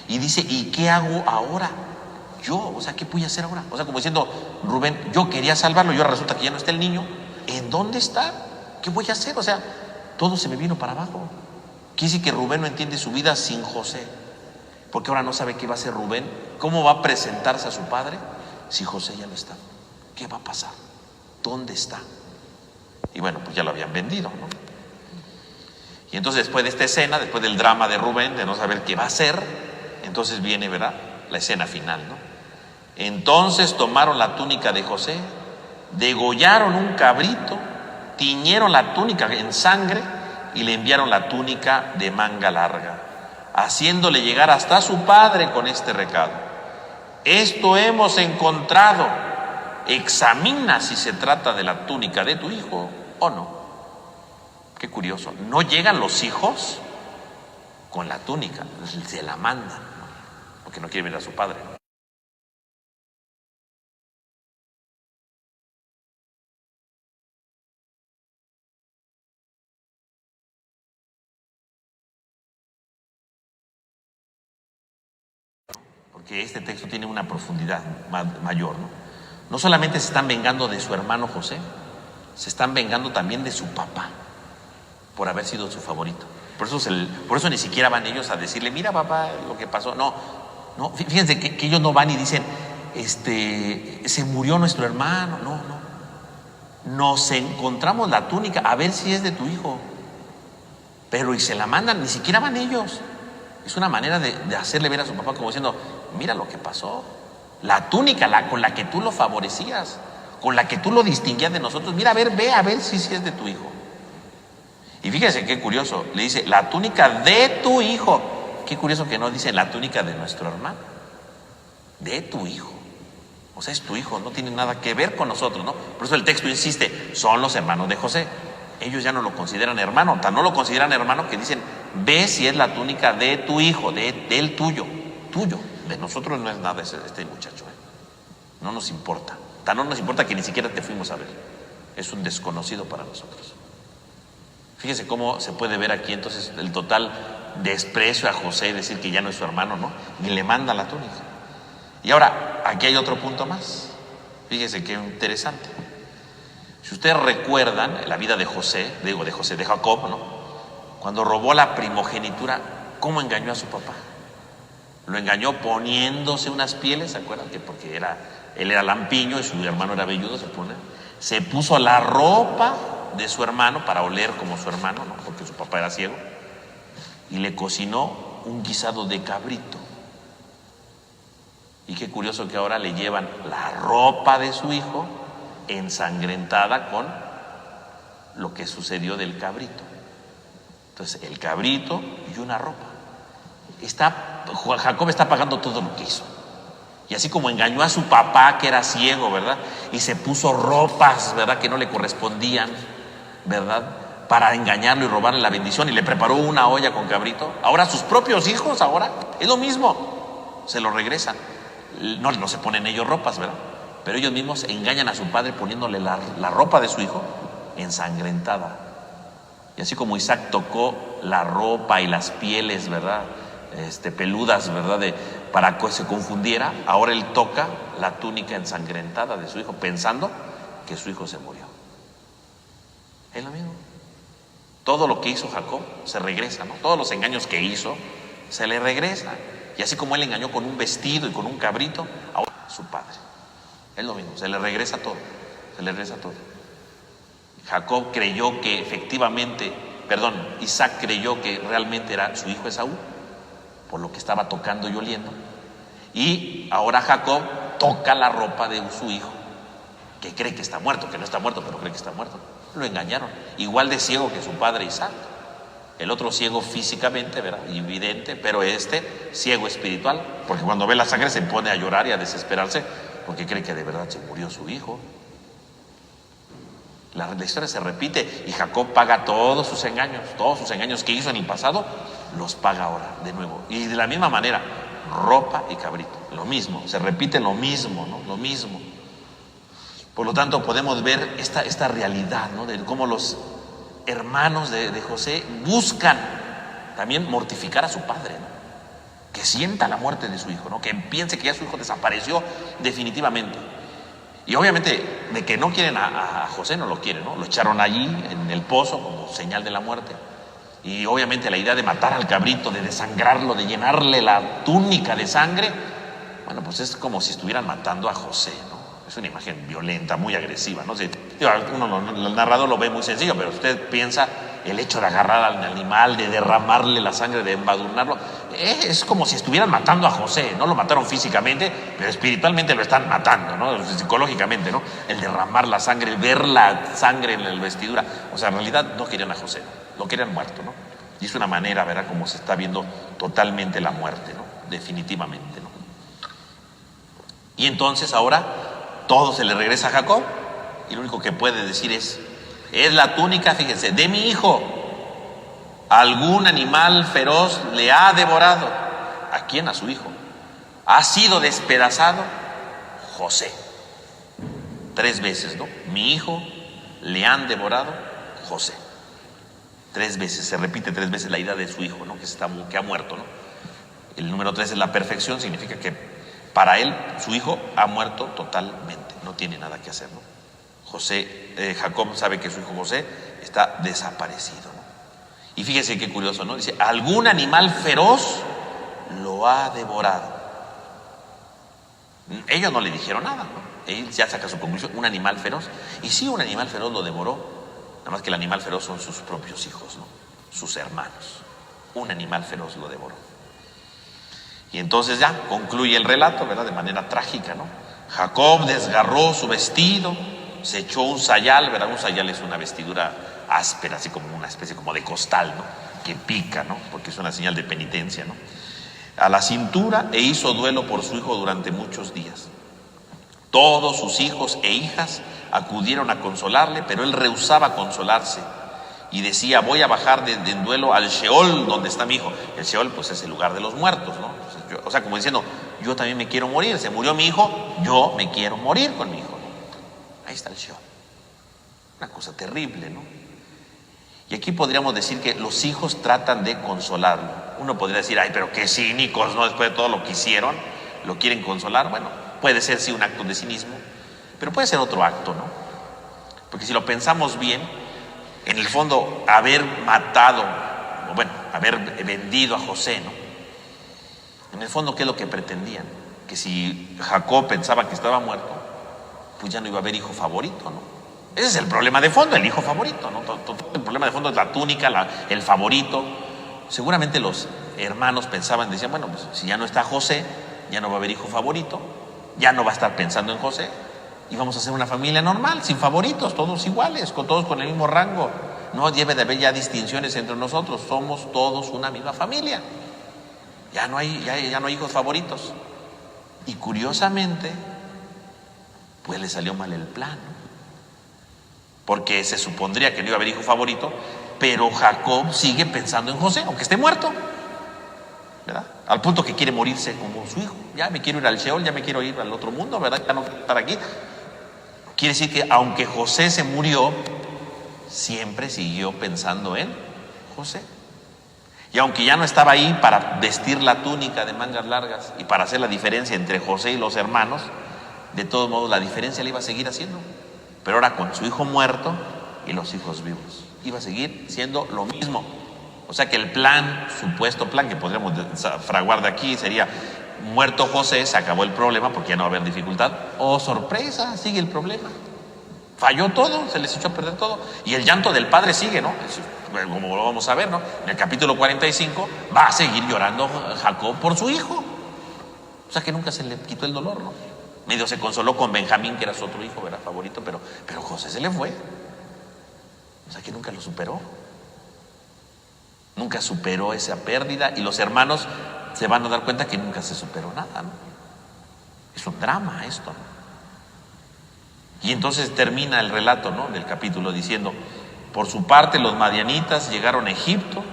Y dice, ¿y qué hago ahora? Yo, o sea, ¿qué voy a hacer ahora? O sea, como diciendo, Rubén, yo quería salvarlo, y ahora resulta que ya no está el niño. ¿En dónde está? ¿Qué voy a hacer? O sea, todo se me vino para abajo. Quiere decir que Rubén no entiende su vida sin José, porque ahora no sabe qué va a hacer Rubén, cómo va a presentarse a su padre si José ya no está. ¿Qué va a pasar? ¿Dónde está? Y bueno, pues ya lo habían vendido, ¿no? Y entonces después de esta escena, después del drama de Rubén, de no saber qué va a hacer, entonces viene, ¿verdad?, la escena final, ¿no? Entonces tomaron la túnica de José, degollaron un cabrito, tiñeron la túnica en sangre y le enviaron la túnica de manga larga, haciéndole llegar hasta su padre con este recado: esto hemos encontrado, examina si se trata de la túnica de tu hijo o no. Qué curioso, no llegan los hijos con la túnica, se la mandan, ¿no? Porque no quiere ver a su padre, ¿no? Porque este texto tiene una profundidad mayor, ¿no? No solamente se están vengando de su hermano José, se están vengando también de su papá por haber sido su favorito. Por eso ni siquiera van ellos a decirle, mira papá, lo que pasó. No, fíjense que ellos no van y dicen, se murió nuestro hermano. No, nos encontramos la túnica, a ver si es de tu hijo. Pero y se la mandan, ni siquiera van ellos. Es una manera de hacerle ver a su papá como diciendo, mira lo que pasó. La túnica con la que tú lo favorecías, con la que tú lo distinguías de nosotros, mira, ve a ver si es de tu hijo. Y fíjese qué curioso, le dice, la túnica de tu hijo. Qué curioso que no dice la túnica de nuestro hermano, de tu hijo. O sea, es tu hijo, no tiene nada que ver con nosotros, ¿no? Por eso el texto insiste, son los hermanos de José. Ellos ya no lo consideran hermano, tan no lo consideran hermano que dicen, ve si es la túnica de tu hijo, del tuyo. De nosotros no es nada este muchacho, ¿eh? No nos importa. Tan no nos importa que ni siquiera te fuimos a ver. Es un desconocido para nosotros. Fíjese cómo se puede ver aquí entonces el total desprecio a José, decir que ya no es su hermano, ¿no? Ni le manda la túnica. Y ahora, aquí hay otro punto más. Fíjese qué interesante. Si ustedes recuerdan la vida de de Jacob, ¿no? Cuando robó la primogenitura, ¿cómo engañó a su papá? Lo engañó poniéndose unas pieles, ¿se acuerdan? Que porque él era lampiño y su hermano era velludo, se puso la ropa de su hermano para oler como su hermano, ¿no? Porque su papá era ciego, y le cocinó un guisado de cabrito. Y qué curioso que ahora le llevan la ropa de su hijo ensangrentada con lo que sucedió del cabrito. Entonces, el cabrito y una ropa. Jacob está pagando todo lo que hizo. Y así como engañó a su papá, que era ciego, ¿verdad? Y se puso ropas, ¿verdad?, que no le correspondían, ¿verdad?, para engañarlo y robarle la bendición, y le preparó una olla con cabrito. Ahora sus propios hijos, ahora es lo mismo, se lo regresan. No se ponen ellos ropas, ¿verdad? Pero ellos mismos engañan a su padre poniéndole la ropa de su hijo ensangrentada. Y así como Isaac tocó la ropa y las pieles, ¿verdad?, peludas, ¿verdad?, para que se confundiera, ahora él toca la túnica ensangrentada de su hijo, pensando que su hijo se murió. Es lo mismo. Todo lo que hizo Jacob se regresa, ¿no? Todos los engaños que hizo se le regresa. Y así como él engañó con un vestido y con un cabrito, ahora su padre. Es lo mismo, se le regresa todo. Jacob creyó que Isaac creyó que realmente era su hijo Esaú, por lo que estaba tocando y oliendo. Y ahora Jacob toca la ropa de su hijo, que cree que está muerto, que no está muerto, pero cree que está muerto. Lo engañaron, igual de ciego que su padre Isaac. El otro ciego físicamente, ¿verdad?, evidente, pero ciego espiritual, porque cuando ve la sangre se pone a llorar y a desesperarse, porque cree que de verdad se murió su hijo. La historia se repite y Jacob paga todos sus engaños que hizo en el pasado, los paga ahora de nuevo. Y de la misma manera, ropa y cabrito, lo mismo, se repite lo mismo, ¿no? Lo mismo. Por lo tanto, podemos ver esta realidad, ¿no? De cómo los hermanos de José buscan también mortificar a su padre, ¿no? Que sienta la muerte de su hijo, ¿no? Que piense que ya su hijo desapareció definitivamente. Y obviamente de que no quieren a José, no lo quieren, ¿no? Lo echaron allí en el pozo como señal de la muerte. Y obviamente la idea de matar al cabrito, de desangrarlo, de llenarle la túnica de sangre, bueno, pues es como si estuvieran matando a José, ¿no? Es una imagen violenta, muy agresiva, ¿no? El narrador lo ve muy sencillo, pero usted piensa el hecho de agarrar al animal, de derramarle la sangre, de embadurnarlo, es como si estuvieran matando a José. No lo mataron físicamente, pero espiritualmente lo están matando, ¿no? Psicológicamente, ¿no? El derramar la sangre, ver la sangre en la vestidura. O sea, en realidad no querían a José, lo querían muerto, ¿no? Y es una manera, ¿verdad?, como se está viendo totalmente la muerte, ¿no? Definitivamente, ¿no? Y entonces ahora todo se le regresa a Jacob y lo único que puede decir es la túnica, fíjense, de mi hijo. Algún animal feroz le ha devorado. ¿A quién? A su hijo. Ha sido despedazado José. 3 veces, ¿no? Mi hijo, le han devorado José. 3 veces, se repite 3 veces la idea de su hijo, ¿no? Que ha muerto, ¿no? El número 3 es la perfección, significa que para él, su hijo ha muerto totalmente, no tiene nada que hacer, ¿no? Jacob sabe que su hijo José está desaparecido, ¿no? Y fíjese qué curioso, ¿no? Dice, algún animal feroz lo ha devorado. Ellos no le dijeron nada, ¿no? Él ya saca su conclusión, un animal feroz. Y sí, un animal feroz lo devoró, nada más que el animal feroz son sus propios hijos, ¿no? Sus hermanos. Un animal feroz lo devoró. Y entonces ya concluye el relato, ¿verdad? De manera trágica, ¿no? Jacob desgarró su vestido, se echó un sayal, ¿verdad? Un sayal es una vestidura áspera, así como una especie como de costal, ¿no? Que pica, ¿no? Porque es una señal de penitencia, ¿no? A la cintura, e hizo duelo por su hijo durante muchos días. Todos sus hijos e hijas acudieron a consolarle, pero él rehusaba consolarse y decía, voy a bajar de duelo al Sheol, donde está mi hijo. El Sheol, pues, es el lugar de los muertos, ¿no? Entonces, o sea, como diciendo, yo también me quiero morir, se murió mi hijo, yo me quiero morir con mi hijo, ¿no? Ahí está el Sheol. Una cosa terrible, ¿no? Y aquí podríamos decir que los hijos tratan de consolarlo. Uno podría decir, ay, pero qué cínicos, ¿no? Después de todo lo que hicieron, lo quieren consolar. Bueno, puede ser sí un acto de cinismo, pero puede ser otro acto, ¿no? Porque si lo pensamos bien, en el fondo, haber matado, o bueno, haber vendido a José, ¿no? En el fondo, ¿qué es lo que pretendían? Que si Jacob pensaba que estaba muerto, pues ya no iba a haber hijo favorito, ¿no? Ese es el problema de fondo, el hijo favorito, ¿no? El problema de fondo es la túnica, el favorito. Seguramente los hermanos pensaban, decían, bueno, pues si ya no está José, ya no va a haber hijo favorito, ya no va a estar pensando en José, y vamos a hacer una familia normal, sin favoritos, todos iguales, todos con el mismo rango. No debe de haber ya distinciones entre nosotros, somos todos una misma familia. Ya no hay hijos favoritos. Y curiosamente, pues le salió mal el plan, ¿no? Porque se supondría que no iba a haber hijo favorito, pero Jacob sigue pensando en José, aunque esté muerto, ¿verdad? Al punto que quiere morirse como su hijo. Ya me quiero ir al Sheol, ya me quiero ir al otro mundo, ¿verdad? Ya no quiero estar aquí. Quiere decir que aunque José se murió, siempre siguió pensando en José. Y aunque ya no estaba ahí para vestir la túnica de mangas largas y para hacer la diferencia entre José y los hermanos, de todos modos la diferencia la iba a seguir haciendo. Pero ahora con su hijo muerto y los hijos vivos, iba a seguir siendo lo mismo. O sea que el plan, supuesto plan que podríamos fraguar de aquí sería, muerto José, se acabó el problema porque ya no va a haber dificultad. Oh, sorpresa, sigue el problema. Falló todo, se les echó a perder todo. Y el llanto del padre sigue, ¿no? Como lo vamos a ver, ¿no? En el capítulo 45 va a seguir llorando Jacob por su hijo. O sea que nunca se le quitó el dolor, ¿no? Medio se consoló con Benjamín, que era su otro hijo, era favorito, pero José se le fue. O sea que nunca lo superó. Nunca superó esa pérdida y los hermanos se van a dar cuenta que nunca se superó nada, ¿no? Es un drama esto, ¿no? Y entonces termina el relato, ¿no?, del capítulo diciendo: por su parte los madianitas llegaron a Egipto,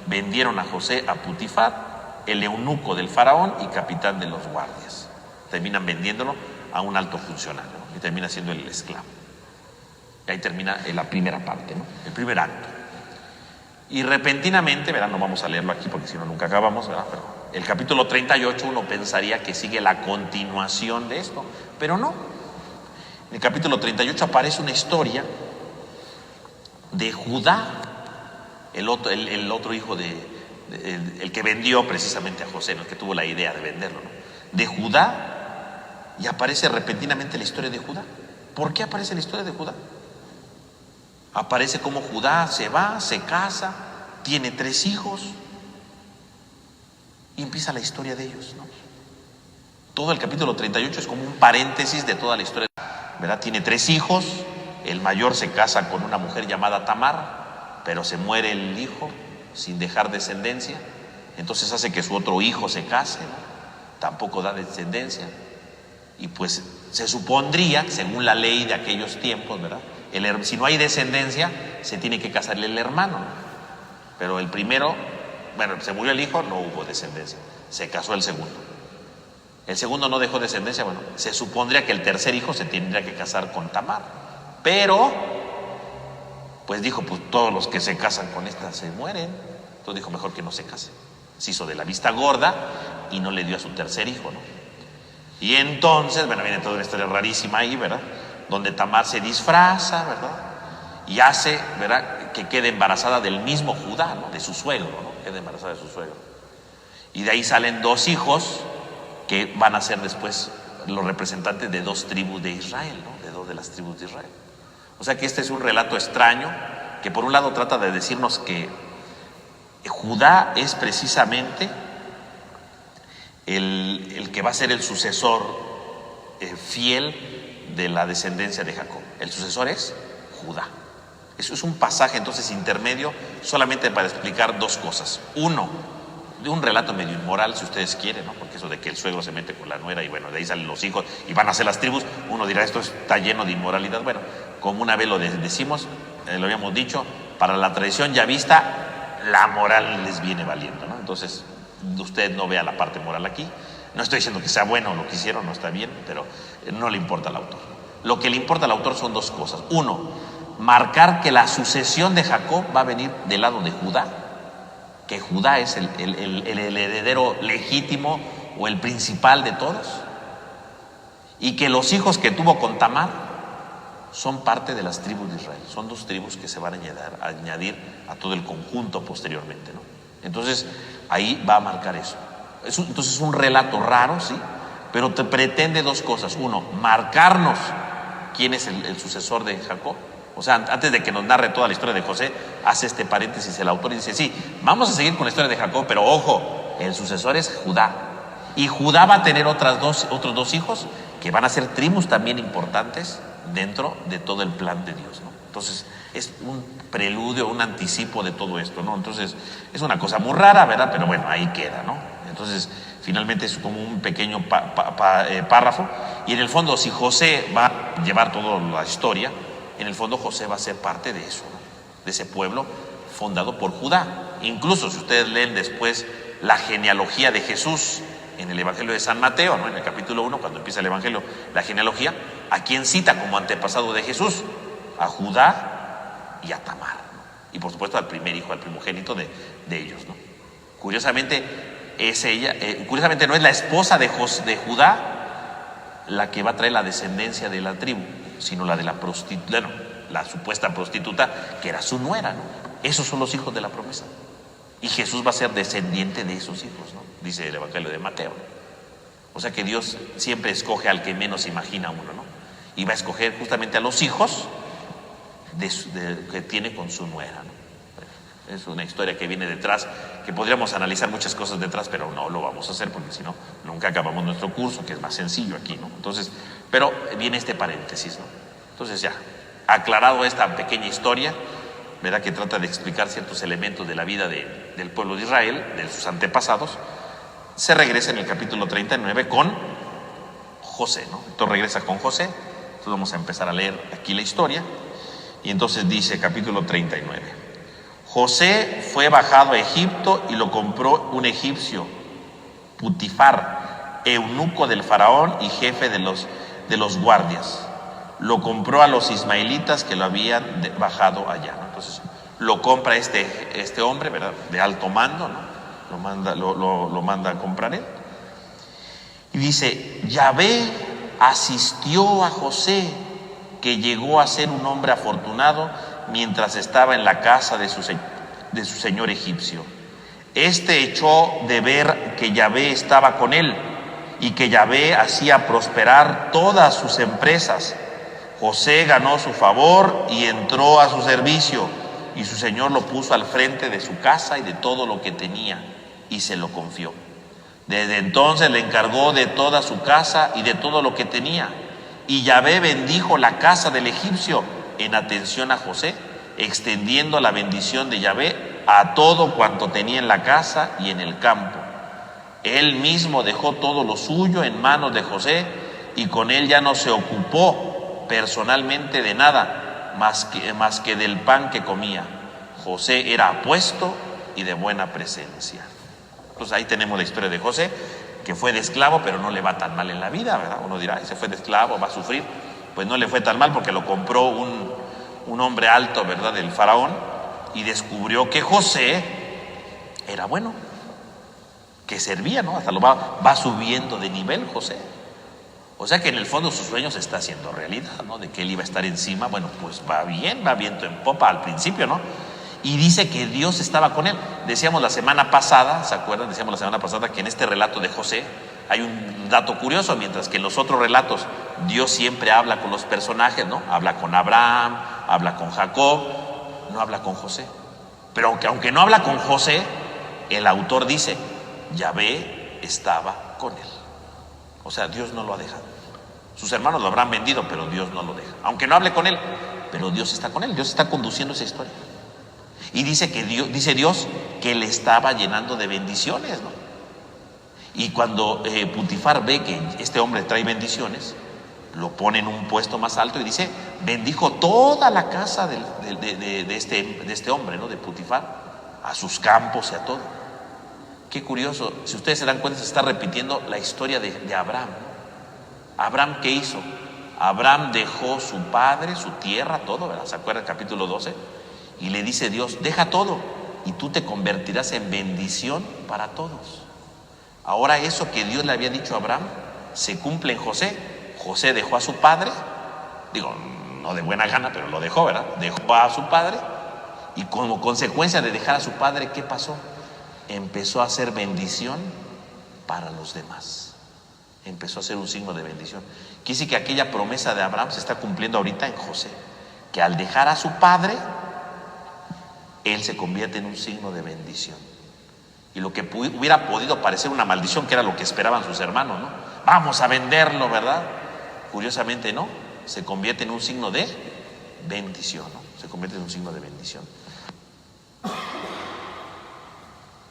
vendieron a José a Putifar, el eunuco del faraón y capitán de los guardias. Terminan vendiéndolo a un alto funcionario, ¿no?, y termina siendo el esclavo. Y ahí termina la primera parte, ¿no?, el primer acto. Y repentinamente, ¿verdad?, no vamos a leerlo aquí porque si no nunca acabamos, ¿verdad?, pero el capítulo 38 uno pensaría que sigue la continuación de esto, pero no. En el capítulo 38 aparece una historia de Judá, el otro hijo el que vendió precisamente a José, ¿no?, el que tuvo la idea de venderlo, ¿no?, de Judá, y aparece repentinamente la historia de Judá. ¿Por qué aparece la historia de Judá? Aparece como Judá se va, se casa, tiene 3 hijos y empieza la historia de ellos, ¿no? Todo el capítulo 38 es como un paréntesis de toda la historia, ¿verdad? Tiene 3 hijos, el mayor se casa con una mujer llamada Tamar, pero se muere el hijo sin dejar descendencia, entonces hace que su otro hijo se case, ¿no?, tampoco da descendencia, y pues se supondría, según la ley de aquellos tiempos, ¿verdad?, si no hay descendencia, se tiene que casarle el hermano, ¿no? Pero el primero, bueno, se murió el hijo, no hubo descendencia, se casó el segundo. El segundo no dejó descendencia, bueno, se supondría que el tercer hijo se tendría que casar con Tamar, pero pues dijo, pues todos los que se casan con esta se mueren, entonces dijo, mejor que no se case. Se hizo de la vista gorda y no le dio a su tercer hijo, ¿no? Y entonces, bueno, viene toda una historia rarísima ahí, ¿verdad?, donde Tamar se disfraza, ¿verdad?, y hace, ¿verdad?, que quede embarazada del mismo Judá, ¿no?, de su suegro, ¿no?, queda embarazada de su suegro. Y de ahí salen 2 hijos que van a ser después los representantes de 2 tribus de Israel, ¿no?, de 2 de las tribus de Israel. O sea que este es un relato extraño que por un lado trata de decirnos que Judá es precisamente el que va a ser el sucesor fiel de la descendencia de Jacob. El sucesor es Judá. Eso es un pasaje entonces intermedio solamente para explicar 2 cosas. Uno, de un relato medio inmoral, si ustedes quieren, ¿no?, porque eso de que el suegro se mete con la nuera y bueno, de ahí salen los hijos y van a ser las tribus, uno dirá, esto está lleno de inmoralidad. Bueno, como una vez lo decimos, lo habíamos dicho, para la tradición ya vista, la moral les viene valiendo, ¿no? Entonces, usted no vea la parte moral aquí. No estoy diciendo que sea bueno lo que hicieron, no está bien, pero no le importa al autor. Lo que le importa al autor son 2 cosas. Uno, marcar que la sucesión de Jacob va a venir del lado de Judá, que Judá es el heredero legítimo o el principal de todos, y que los hijos que tuvo con Tamar son parte de las tribus de Israel. Son 2 tribus que se van a añadir a todo el conjunto posteriormente, ¿no? Entonces, ahí va a marcar eso. Entonces es un relato raro, sí, pero te pretende 2 cosas. Uno, marcarnos quién es el sucesor de Jacob. O sea, antes de que nos narre toda la historia de José, hace este paréntesis el autor y dice, sí, vamos a seguir con la historia de Jacob, pero ojo, el sucesor es Judá. Y Judá va a tener otros 2 hijos que van a ser tribus también importantes dentro de todo el plan de Dios, ¿no? Entonces, es un preludio, un anticipo de todo esto, ¿no? Entonces, es una cosa muy rara, ¿verdad? Pero bueno, ahí queda, ¿no? Entonces, finalmente es como un pequeño párrafo. Y en el fondo, si José va a llevar toda la historia, en el fondo José va a ser parte de eso, ¿no?, de ese pueblo fundado por Judá. Incluso si ustedes leen después la genealogía de Jesús en el Evangelio de San Mateo, ¿no?, en el capítulo 1, cuando empieza el Evangelio, la genealogía, ¿a quién cita como antepasado de Jesús? A Judá y a Tamar, ¿no? Y por supuesto al primer hijo, al primogénito de ellos, ¿no? Curiosamente, curiosamente no es la esposa de Judá la que va a traer la descendencia de la tribu, sino la de la supuesta prostituta, que era su nuera, ¿no? Esos son los hijos de la promesa. Y Jesús va a ser descendiente de esos hijos, ¿no?, dice el Evangelio de Mateo. O sea que Dios siempre escoge al que menos imagina uno, ¿no? Y va a escoger justamente a los hijos que tiene con su nuera, ¿no? Es una historia que viene detrás, que podríamos analizar muchas cosas detrás, pero no lo vamos a hacer porque si no, nunca acabamos nuestro curso, que es más sencillo aquí, ¿no? Entonces, pero viene este paréntesis, ¿no? Entonces ya, aclarado esta pequeña historia, ¿verdad?, que trata de explicar ciertos elementos de la vida del pueblo de Israel, de sus antepasados, se regresa en el capítulo 39 con José, ¿no? Entonces regresa con José. Entonces vamos a empezar a leer aquí la historia. Y entonces dice, capítulo 39. José fue bajado a Egipto y lo compró un egipcio, Putifar, eunuco del faraón y jefe de los guardias. Lo compró a los ismaelitas que lo habían bajado allá, ¿no? Entonces lo compra este hombre, ¿verdad?, de alto mando, ¿no? Lo manda a comprar él. Y dice, Yahvé asistió a José, que llegó a ser un hombre afortunado mientras estaba en la casa de su señor egipcio. Este echó de ver que Yahvé estaba con él y que Yahvé hacía prosperar todas sus empresas. José ganó su favor y entró a su servicio, y su señor lo puso al frente de su casa y de todo lo que tenía, y se lo confió. Desde entonces le encargó de toda su casa y de todo lo que tenía. Y Yahvé bendijo la casa del egipcio en atención a José, extendiendo la bendición de Yahvé a todo cuanto tenía en la casa y en el campo. Él mismo dejó todo lo suyo en manos de José, y con él ya no se ocupó personalmente de nada más que del pan que comía. José era apuesto y de buena presencia. Entonces ahí tenemos la historia de José, que fue de esclavo, pero no le va tan mal en la vida, ¿verdad? Uno dirá, se fue de esclavo, va a sufrir. Pues no le fue tan mal porque lo compró un hombre alto, ¿verdad?, del faraón, y descubrió que José era bueno, que servía, ¿no? Hasta lo va subiendo de nivel José. O sea que en el fondo su sueño se está haciendo realidad, ¿no? De que él iba a estar encima. Bueno, pues va viento en popa al principio, ¿no? Y dice que Dios estaba con él. Decíamos la semana pasada, ¿se acuerdan? Decíamos la semana pasada que en este relato de José hay un dato curioso. Mientras que en los otros relatos Dios siempre habla con los personajes, ¿no? Habla con Abraham, habla con Jacob, no habla con José. Pero aunque no habla con José, el autor dice, Yahvé estaba con él. O sea, Dios no lo ha dejado. Sus hermanos lo habrán vendido, pero Dios no lo deja. Aunque no hable con él, pero Dios está con él. Dios está conduciendo esa historia. Y dice Dios que le estaba llenando de bendiciones, ¿no? Y cuando Putifar ve que este hombre trae bendiciones, lo pone en un puesto más alto y dice, bendijo toda la casa de este hombre, ¿no?, de Putifar, a sus campos y a todo. Qué curioso, si ustedes se dan cuenta, se está repitiendo la historia de Abraham, ¿no? Abraham, ¿qué hizo? Abraham dejó su padre, su tierra, todo, ¿verdad? ¿Se acuerdan el capítulo 12? Y le dice Dios, deja todo y tú te convertirás en bendición para todos. Ahora eso que Dios le había dicho a Abraham se cumple en José. José dejó a su padre, digo, no de buena gana, pero lo dejó, ¿verdad? Dejó a su padre, y como consecuencia de dejar a su padre, ¿qué pasó? Empezó a hacer bendición para los demás. Empezó a ser un signo de bendición. Quiere decir que aquella promesa de Abraham se está cumpliendo ahorita en José, que al dejar a su padre, él se convierte en un signo de bendición. Y lo que hubiera podido parecer una maldición, que era lo que esperaban sus hermanos, ¿no? Vamos a venderlo, ¿verdad? Curiosamente no, se convierte en un signo de bendición, ¿no? Se convierte en un signo de bendición.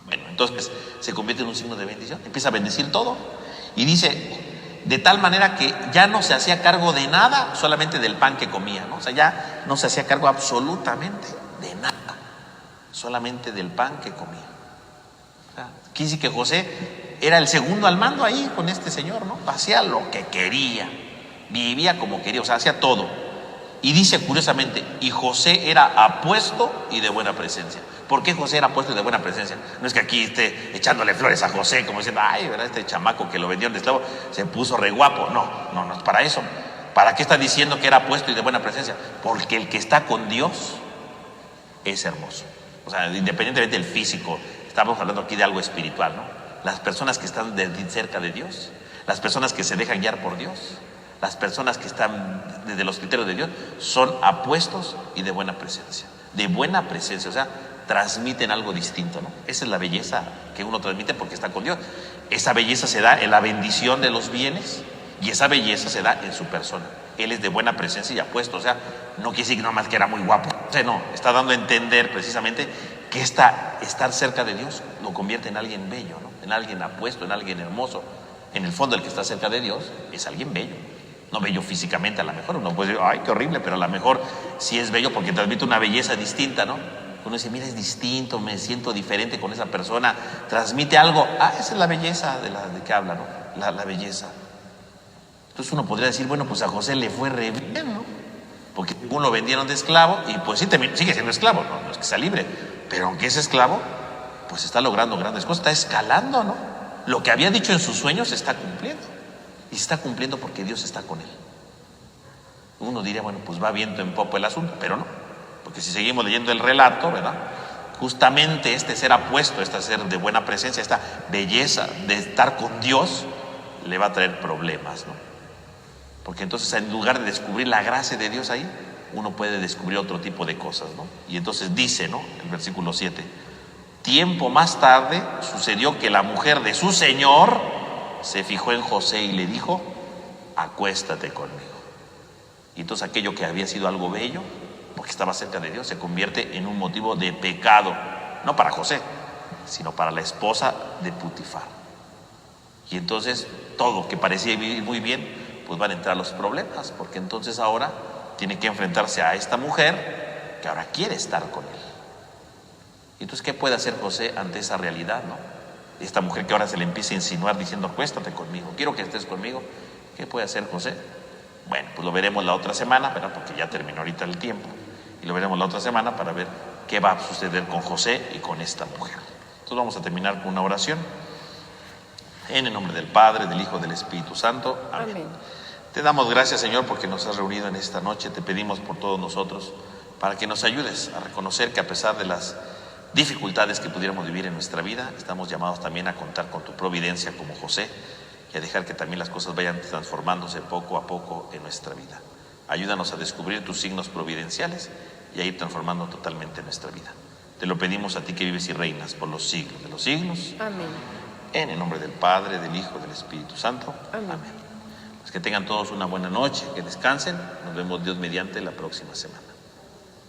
Bueno, entonces se convierte en un signo de bendición, empieza a bendecir todo. Y dice, de tal manera que ya no se hacía cargo de nada, solamente del pan que comía, ¿no? O sea, ya no se hacía cargo absolutamente de nada, solamente del pan que comía. O sea, quiere decir que José era el segundo al mando ahí con este señor, ¿no? Hacía lo que quería, vivía como quería, o sea, hacía todo. Y dice curiosamente, y José era apuesto y de buena presencia. ¿Por qué José era apuesto y de buena presencia? No es que aquí esté echándole flores a José, como diciendo, ay, ¿verdad? Este chamaco que lo vendieron de esclavo se puso re guapo. No es para eso. ¿Para qué está diciendo que era apuesto y de buena presencia? Porque el que está con Dios es hermoso. O sea, independientemente del físico, estamos hablando aquí de algo espiritual, ¿no? Las personas que están cerca de Dios, las personas que se dejan guiar por Dios, las personas que están desde los criterios de Dios, son apuestos y de buena presencia. De buena presencia, o sea, transmiten algo distinto, ¿no? Esa es la belleza que uno transmite porque está con Dios. Esa belleza se da en la bendición de los bienes, y esa belleza se da en su persona. Él es de buena presencia y apuesto, o sea, no quiere decir nomás que era muy guapo. O sea, no, está dando a entender precisamente que estar cerca de Dios lo convierte en alguien bello, ¿no? En alguien apuesto, en alguien hermoso. En el fondo, el que está cerca de Dios es alguien bello. No bello físicamente, a lo mejor uno puede decir, ay, qué horrible, pero a lo mejor sí es bello porque transmite una belleza distinta, ¿no? Uno dice, mira, es distinto, me siento diferente con esa persona, transmite algo. Ah, esa es la belleza de que habla, ¿no? La belleza. Entonces uno podría decir, bueno, pues a José le fue re bien, ¿no? Porque uno lo vendieron de esclavo y pues sí, sigue siendo esclavo, ¿no? No es que sea libre, pero aunque es esclavo, pues está logrando grandes cosas, está escalando, ¿no? Lo que había dicho en sus sueños se está cumpliendo. Y se está cumpliendo porque Dios está con él. Uno diría, bueno, pues va viento en popa el asunto, pero no. Porque si seguimos leyendo el relato, ¿verdad? Justamente este ser apuesto, este ser de buena presencia, esta belleza de estar con Dios, le va a traer problemas, ¿no? Porque entonces en lugar de descubrir la gracia de Dios ahí, uno puede descubrir otro tipo de cosas, ¿no? Y entonces dice, ¿no? El versículo 7, tiempo más tarde sucedió que la mujer de su señor se fijó en José y le dijo, acuéstate conmigo. Y entonces aquello que había sido algo bello, porque estaba cerca de Dios, se convierte en un motivo de pecado, no para José, sino para la esposa de Putifar. Y entonces todo que parecía vivir muy bien, pues van a entrar los problemas, porque entonces ahora tiene que enfrentarse a esta mujer que ahora quiere estar con él. Y entonces, ¿qué puede hacer José ante esa realidad, no? Esta mujer que ahora se le empieza a insinuar diciendo, acuéstate conmigo, quiero que estés conmigo. ¿Qué puede hacer José? Bueno, pues lo veremos la otra semana, ¿verdad? Porque ya terminó ahorita el tiempo. Y lo veremos la otra semana para ver qué va a suceder con José y con esta mujer. Entonces vamos a terminar con una oración. En el nombre del Padre, del Hijo, del Espíritu Santo. Amén. Amén. Te damos gracias, Señor, porque nos has reunido en esta noche. Te pedimos por todos nosotros para que nos ayudes a reconocer que a pesar de las dificultades que pudiéramos vivir en nuestra vida, estamos llamados también a contar con tu providencia como José y a dejar que también las cosas vayan transformándose poco a poco en nuestra vida. Ayúdanos a descubrir tus signos providenciales y a ir transformando totalmente nuestra vida. Te lo pedimos a ti que vives y reinas por los siglos de los siglos. Amén. En el nombre del Padre, del Hijo, del Espíritu Santo. Amén. Amén. Pues que tengan todos una buena noche, que descansen. Nos vemos Dios mediante la próxima semana.